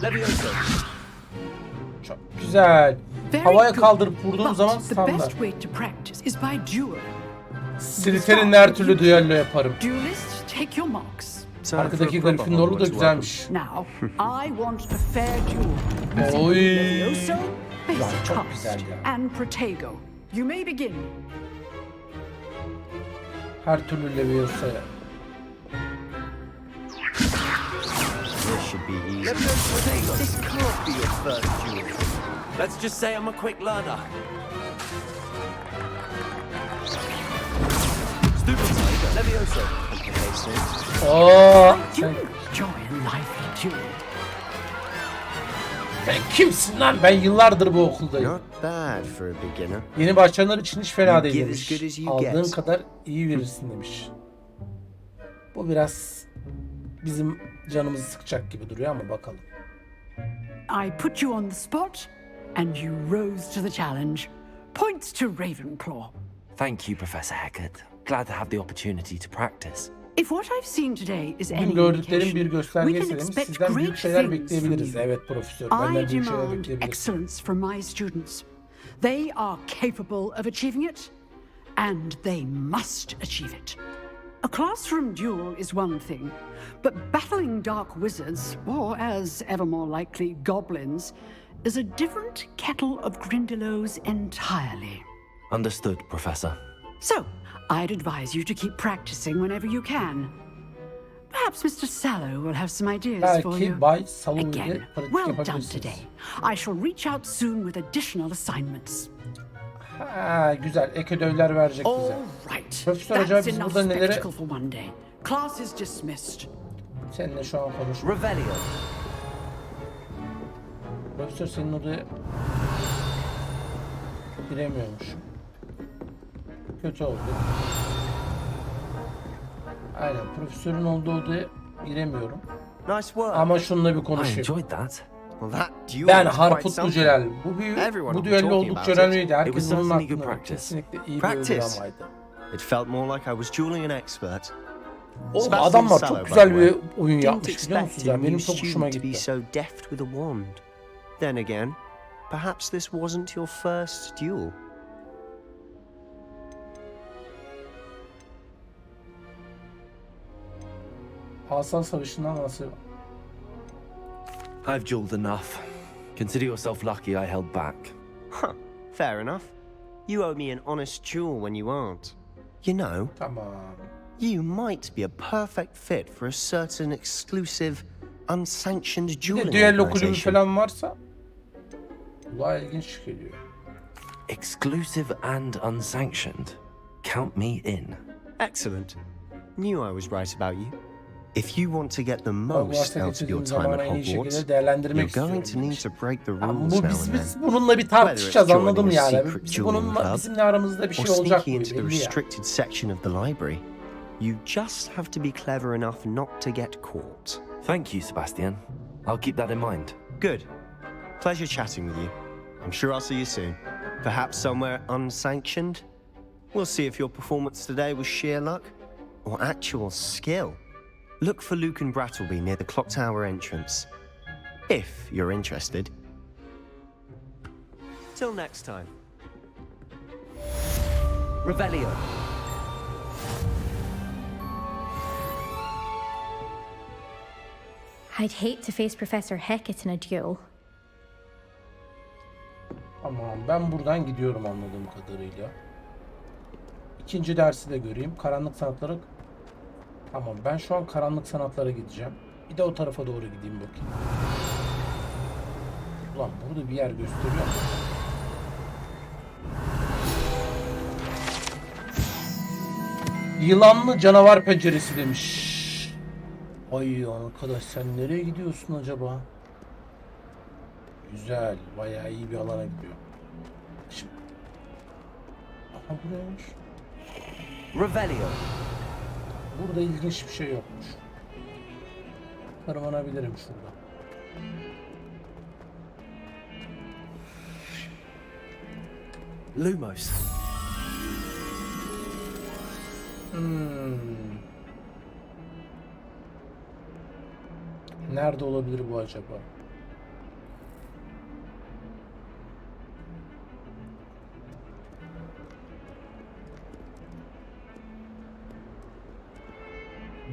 Leviosa. Çok güzel. Very Havaya good. kaldırıp vurduğum But zaman the standart. best way to practice is by duel. Slytherin'le her türlü düello yaparım. Duelists, take your marks. Arkadaki Gryffindorlu da güzelmiş. Now, I want a fair duel. Using Oy. Leviosa, basic Lan çok cast, güzel ya. and Protego. You may begin. Her türlü Leviosa'ya. This should be easy. This can't be your first duel. Let's just say I'm a quick learner. Stupid tiger. Leviosa. Oo, I do enjoy a lively duel. sen kimsin lan? Ben yıllardır bu okuldayım. Not bad for a beginner. Yeni başlayanlar için hiç fena You değil give demiş. as good as you Aldığın get. kadar iyi verirsin demiş. Bu biraz bizim canımızı sıkacak gibi duruyor ama bakalım. I put you on the spot, and you rose to the challenge. Points to Ravenclaw. Thank you, Professor Hecat. Glad to have the opportunity to practice. If what I've seen today is any Bugün gördüklerim bir indication, we can göstergesi demiş. expect Sizden büyük great şeyler things from bekleyebiliriz. you. Evet profesör, benden I büyük şeyler demand bekleyebiliriz. excellence from my students. They are capable of achieving it, and they must achieve it. A classroom duel is one thing, but battling dark wizards, or as ever more likely, goblins, is a different kettle of Grindylows entirely. Understood, Professor. So, I'd advise you to keep practicing whenever you can. Perhaps Mr. Sallow will have some ideas for you. Belki Bay Sallow ile Again, pratik well done yapabilirsiniz. today. I shall reach out soon with additional assignments. Ha, güzel. Ek ödevler verecek bize. All right. Profesör acaba That's biz enough burada nelere... spectacle for one day. Class is dismissed. Seninle şu an konuşmuyoruz. Revelio. Profesör senin odaya giremiyormuş. Kötü oldu. Aynen. Profesörün olduğu odaya giremiyorum. Nice work. Ama şununla bir I konuşayım. enjoyed that. Well, that duel Ben was quite Harputlu something. Celal. Everyone Bu will be düello talking oldukça about it. önemliydi. It Herkes was bunun certainly good aklında. practice. Kesinlikle iyi bir Practice. uygulamaydı. It felt more like I was dueling an expert. Oğlum Sebastian adamlar Sallow, çok by güzel the bir way. oyun Didn't yapmış biliyor expect musunuz? a Yani benim new çok hoşuma student to be gitti. so deft with a wand. Then again, perhaps this wasn't your first duel. Hasan Savaşı'ndan nasıl? I've dueled enough. Consider yourself lucky I held back. Huh, fair enough. You owe me an honest duel when you aren't. You know, Tamam. you might be a perfect fit for a certain exclusive, unsanctioned Bir de dueling düello kulübü organization. falan varsa kulağa ilginç geliyor. Exclusive and unsanctioned. Count me in. Excellent. Knew I was right about you. If you want to get the most Hogwarts'a out of your geçirdiğim time zamanı at en iyi Hogwarts, şekilde değerlendirmek you're going istiyorum. to need to break the Ama rules bu now biz and then. bununla bir tartışacağız Whether it's anladım joining a yani. secret Biz dueling bununla club bizimle aramızda bir or şey olacak sneaking gibi into the belli ya. restricted section of the library, you just have to be clever enough not to get caught. Thank you, Sebastian. I'll keep that in mind. Good. Pleasure chatting with you. I'm sure I'll see you soon. Perhaps somewhere unsanctioned? We'll see if your performance today was sheer luck or actual skill. Look for Luke and Brattleby near the clock tower entrance. if you're interested. Till next time. Revelio. I'd hate to face Professor Hackett in a duel. Tamam, ben buradan gidiyorum anladığım kadarıyla. İkinci dersi de göreyim. Karanlık sanatlara... Tamam, ben şu an karanlık sanatlara gideceğim. Bir de o tarafa doğru gideyim bakayım. Ulan burada bir yer gösteriyor. Yılanlı canavar penceresi demiş. Ay arkadaş, sen nereye gidiyorsun acaba? Güzel, bayağı iyi bir alana gidiyor. Şimdi... Aha, buraymış. Revelio. Burada ilginç bir şey yokmuş. Tırmanabilirim şurada. Lumos. Nerede olabilir bu acaba?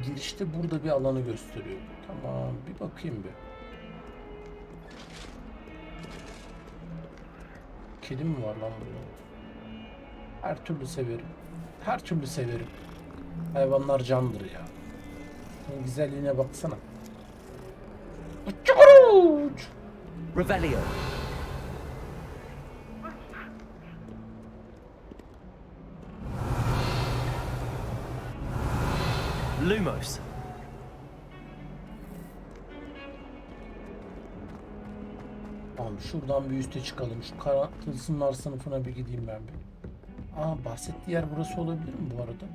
Girişte burada bir alanı gösteriyor. Tamam, bir bakayım bir. Kedi mi var lan burada? Her türlü severim. Her türlü severim. Hayvanlar candır ya. Bunun güzelliğine baksana. Revelio. Lumos. Tamam, şuradan bir üste çıkalım. Şu tılsımlar sınıfına bir gideyim ben bir. Aa, bahsettiği yer burası olabilir mi bu arada?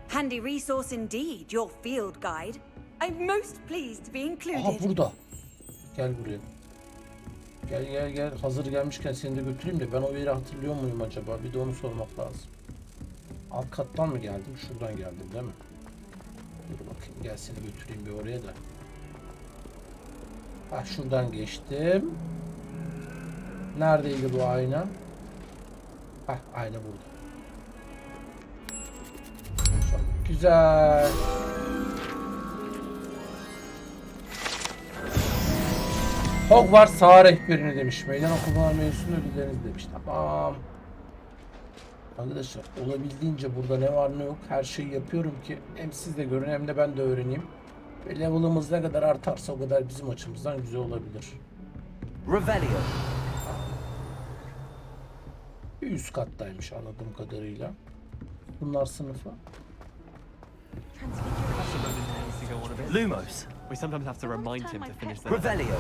Handy resource indeed, your field guide. I'm most pleased to be included. Aha, burada. Gel buraya. Gel. Hazır gelmişken seni de götüreyim de ben o yeri hatırlıyor muyum acaba? Bir de onu sormak lazım. Alt kattan mı geldim? Şuradan geldim değil mi? Dur bakayım, gel seni götüreyim bir oraya da. Ha, şuradan geçtim. Neredeydi bu ayna? Hah, ayna burada. Çok güzel. Hogwarts saha rehberini demiş. Meydan okumalar mevzusunu ödülleriniz demiş. Tamam. Arkadaşlar, olabildiğince burada ne var ne yok her şeyi yapıyorum ki hem siz de görün hem de ben de öğreneyim. Ve level'ımız ne kadar artarsa o kadar bizim açımızdan güzel olabilir. Revelio. Bir üst kattaymış anladığım kadarıyla. Bunlar sınıfı. Lumos. We sometimes have to remind him to finish the Revelio.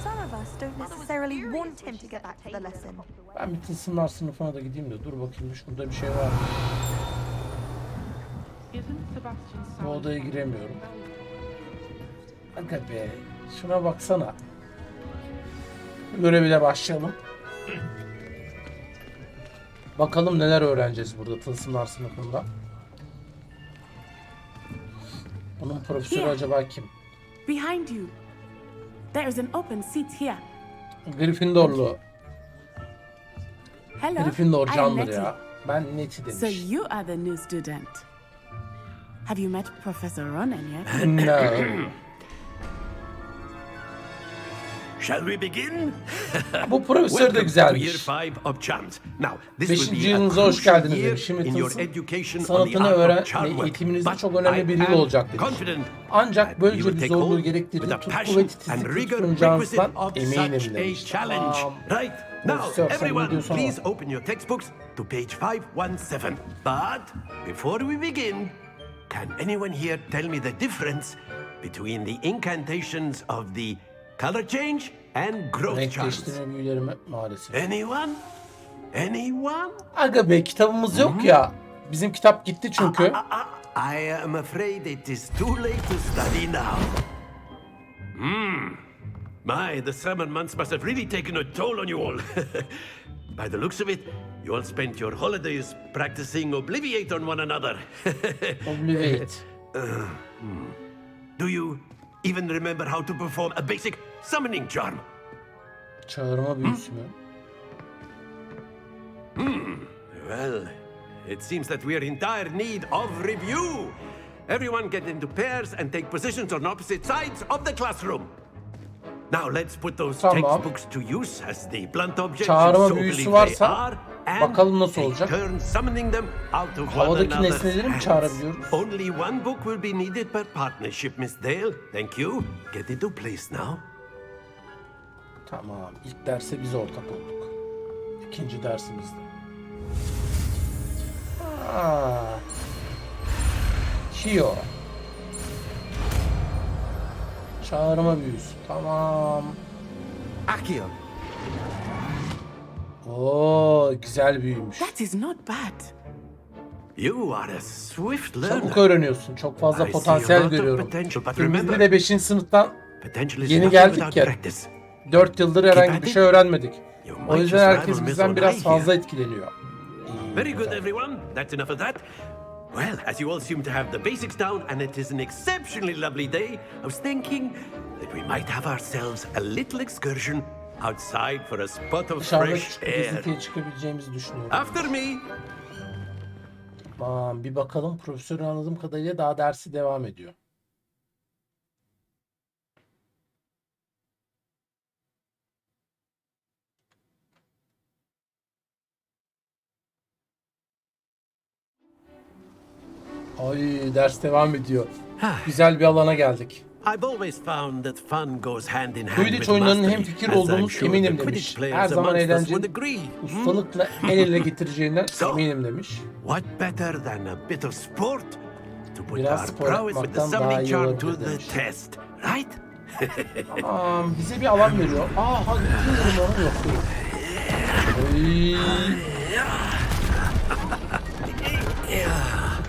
Some of us don't necessarily want him to get back to the lesson. Ben bir tılsımlar sınıfına da gideyim de dur bakayım şurada bir şey var mı? Bu odaya giremiyorum. Aga be, şuna baksana. Göreviyle başlayalım. Bakalım neler öğreneceğiz burada tılsımlar sınıfında. Bunun profesörü acaba kim? Behind you. There is an open seat here. Gryffindorlu. Hello. Gryffindor I am candır Nettie. ya. Ben Nettie demiş. So you are the new student. Have you met Professor Ronan yet? No. Shall we begin? Bu profesör de güzelmiş. Beşinci yılınıza hoş geldiniz demiş. Şimdi tılsım sanatını öğrenme eğitiminizde çok önemli bir yıl olacak demiş. Ancak böylece bir zorluğu gerektirir. Tutku ve titizlik tutunacağınızdan eminim demiş. Now, everyone, please open your textbooks to page 517. But before we begin, can anyone here tell me the difference between the incantations of the color change and growth charms? Renkleştirme büyülerimi maalesef. Anyone? Anyone? Aga be, kitabımız yok ya. Bizim kitap gitti çünkü. I am afraid it is too late to study now. My, the summer months must have really taken a toll on you all. By the looks of it, you all spent your holidays practicing Obliviate on one another. Obliviate. Do you even remember how to perform a basic summoning charm? Çağırma büyüsü mü? Well, it seems that we are in dire need of review. Everyone get into pairs and take positions on opposite sides of the classroom. Now let's put those textbooks to use as the blunt objects Çağırma you so büyüsü believe they varsa are, and bakalım nasıl take olacak. turns summoning them out of one Havadaki another's nesneleri mi hands. çağırabiliyoruz? Only one book will be needed per partnership, Miss Dale. Thank you. Get into place now. Tamam. İlk derse biz ortak olduk. İkinci dersimizde. Kyo. Çağırma büyüsü. Tamam. Akio. Oo, güzel büyümüş. That is not bad. You are a swift learner. Çabuk öğreniyorsun. Çok fazla I see a potansiyel lot of görüyorum. potential, but İkimizde remember, de 5. sınıftan potential is yeni nothing geldik without ya. practice. 4 yıldır herhangi bir şey öğrenmedik. O might yüzden just herkes rival bizden Miss biraz Onai fazla here. etkileniyor. Very good, everyone. That's enough of that. Well, as you all seem to have the basics down, and it is an exceptionally lovely day, I was thinking that we might have ourselves a little excursion outside for a spot of Dışarıda fresh küçük bir air. gezintiye çıkabileceğimizi düşünüyorum. After me. Tamam, bir bakalım. Profesör anladığım kadarıyla daha dersi devam ediyor. Ay, ders devam ediyor. Güzel bir alana geldik. I've always found that fun goes hand in hand Quidditch with oyunlarının mastery, hemfikir as I'm olduğumuz sure eminim the demiş. Quidditch players Her zaman amongst us would eğlencenin agree. ustalıkla el ele getireceğinden eminim demiş. What better than a bit of sport to put Biraz our spor prowess with the yapmaktan daha summoning iyi charm to olabilir the demiş. test, right? Bize bir alan veriyor. Hadi onu yok.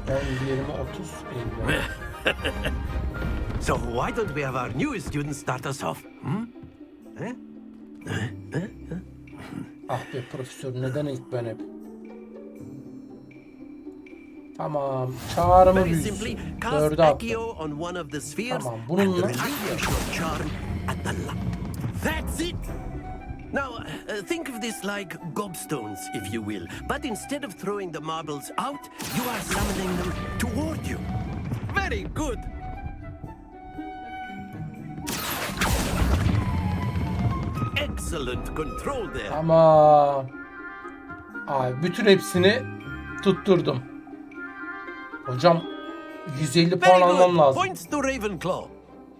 Ben diğerime 30 50. So why don't we have our new student start us off? Ah be profesör, neden ilk ben hep? Tamam. Çağrımı Very büyüsün. simply, 4'e cast attım. Accio on one of the spheres Tamam, and bununla release your charm at the That's it! Now, think of this like gobstones, if you will. But instead of throwing the marbles out, you are summoning them toward you. Very good! Excellent control there. Ama bütün hepsini tutturdum. Hocam 150 puan almam lazım. Points to Ravenclaw.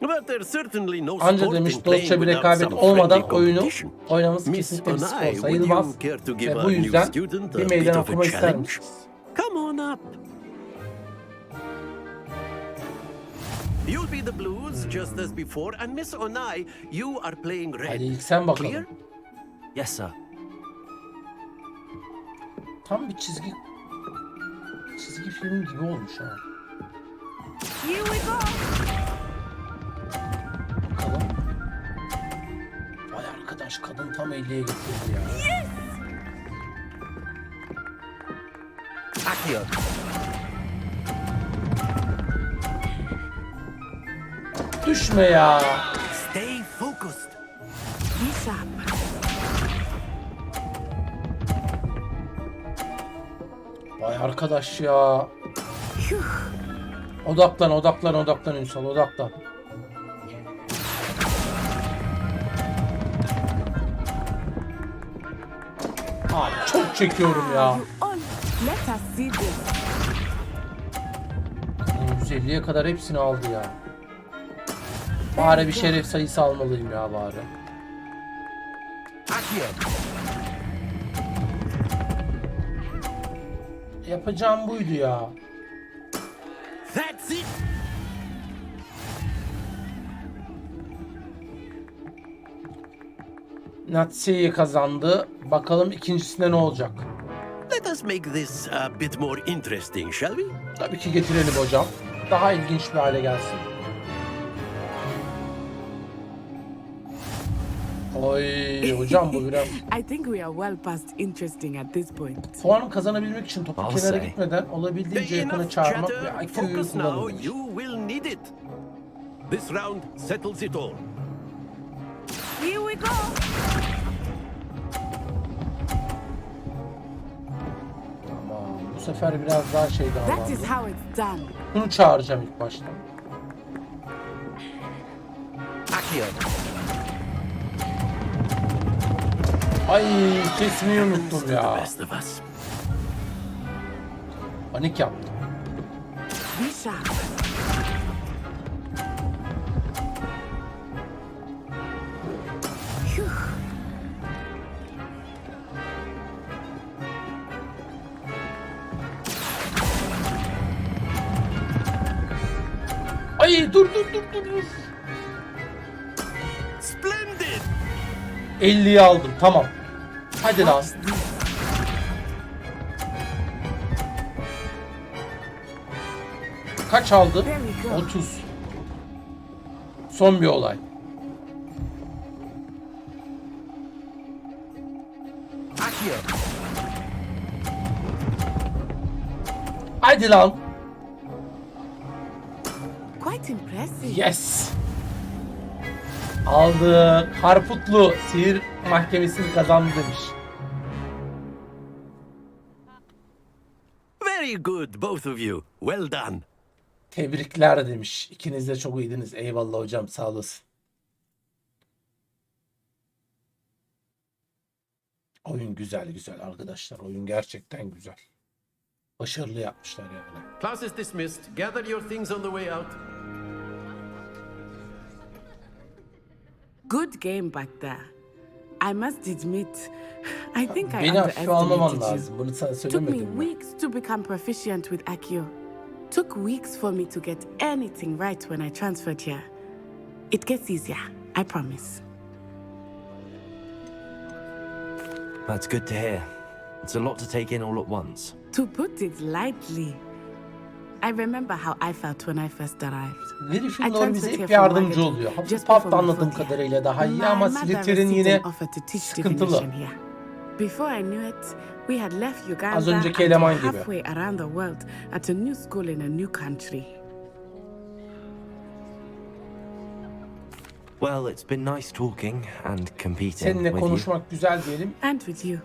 But there's certainly no Anca sport demiş in playing dostça bir without rekabet some olmadan friendly oyunu competition. oynamamız Miss kesinlikle bir spor Onai, would sayılmaz. you care to give Ve our bu new yüzden student a bir bit meydan of a okuma ister challenge? misiniz? Come on up. You'll be the blues just as before, and Miss Onai, you are playing red. Hadi ilk sen bakalım. Clear? Yes, sir. Tam bir çizgi film gibi olmuş ha. Here we go. Bakalım. Vay arkadaş, kadın tam 50'ye getirdi ya. Yes! Accio. Düşme ya. Stay focused. Be sharp. Vay arkadaş ya. Odaklan Ünsal, odaklan. Abi çok çekiyorum ya. You all let us see this. 150'ye kadar hepsini aldı ya. Bari bir şeref sayısı almalıyım ya bari. Accio. Yapacağım buydu ya. That's it. Nazi'yi kazandı. Bakalım ikincisinde ne olacak? Let us make this a bit more interesting, shall we? Tabii ki getirelim hocam. Daha ilginç bir hale gelsin. Oy hocam bu biraz. I think we are well past interesting at this point. Puan kazanabilmek için topu kenara gitmeden olabildiğince yakına çağırmak ve IQ'yu Focus now, kullanılır. you will need it. This round settles it all. Here we go. Tamam, bu sefer biraz daha şey That is davrandı. how it's done. Bunu çağıracağım ilk başta. Ay kesmeyi unuttum ya. Panik yaptım. Be sharp. Ay dur. Splendid. 50'yi aldım tamam. Hadi lan. Kaç aldım? 30. Son bir olay. Hadi lan. Quite impressive. Yes. Aldık. Harputlu sihir mahkemesini kazandı demiş. Very good, both of you. Well done. Tebrikler demiş. İkiniz de çok iyiydiniz. Eyvallah hocam sağ olasın. Oyun güzel arkadaşlar. Oyun gerçekten güzel. Başarılı yapmışlar yani. Class is dismissed. Gather your things on the way out. Good game back there. I must admit, I think I Beni hafife almaman underestimated lazım. Bunu sana you. Took me söylemedim mi? weeks to become proficient with Accio. Took weeks for me to get anything right when I transferred here. It gets easier, I promise. That's good to hear. It's a lot to take in all at once. To put it lightly, I remember how I felt when I first arrived. Leri filmleri bize hep yardımcı oluyor. Hafif pop anladığım kadarıyla daha iyi ama Slytherin yine sıkıntılı. Before I knew it, we had left Uganda Az önceki and eleman were gibi. halfway around the world at a new school in a new country. Well, it's been nice talking and competing Seninle with you. konuşmak güzel diyelim. And with you.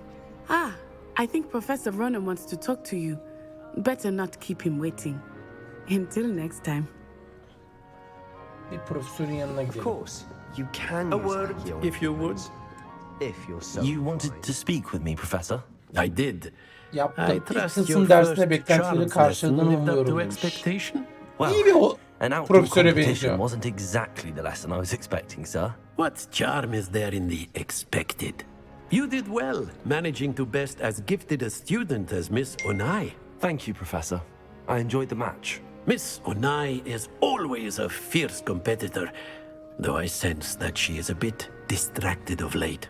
I think Professor Ronan wants to talk to you. Better not keep him waiting. Until next time. Bir profesörün yanına gidelim. Of course, you can A use word, Accio if you would. if you're so You wanted to speak with me, Professor? I did. Yaptım. I İlk trust tılsım your dersine first beklentileri chance karşıladığını lesson lived up umuyorum to demiş. expectation. İyi bir o An outdoor profesöre competition benziyor. wasn't exactly the lesson I was expecting, sir. What charm is there in the expected? You did well, managing to best as gifted a student as Miss Onai. Thank you, Professor. I enjoyed the match. Miss Onai is always a fierce competitor, though I sense that she is a bit distracted of late.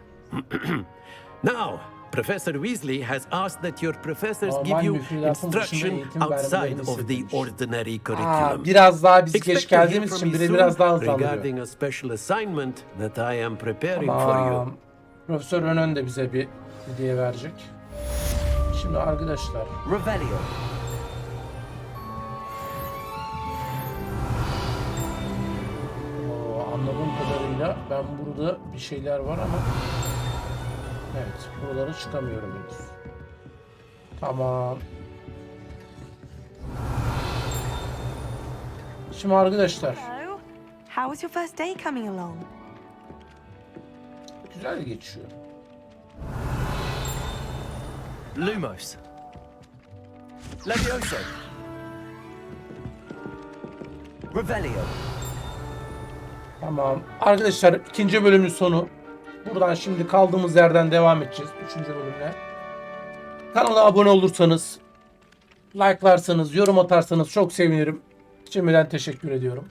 Now, Professor Weasley has asked that your professors give you instruction outside of the ordinary curriculum. Biraz daha biz geç Expect to hear geldiğimiz from için me bile soon biraz daha hızlandırıyor. regarding a special assignment that I am preparing for you. Tamam. Profesör Önön de bize bir hediye verecek. Şimdi arkadaşlar. Revelio. Anladığım kadarıyla ben burada bir şeyler var ama evet buralara çıkamıyorum henüz. Tamam. Şimdi arkadaşlar Hello. How was your first day coming along? güzel geçiyor. Lumos. Levioso. Revelio. Tamam. Arkadaşlar ikinci bölümün sonu. Buradan şimdi kaldığımız yerden devam edeceğiz. Üçüncü bölümle. Kanala abone olursanız, like'larsanız, yorum atarsanız çok sevinirim. Şimdiden teşekkür ediyorum.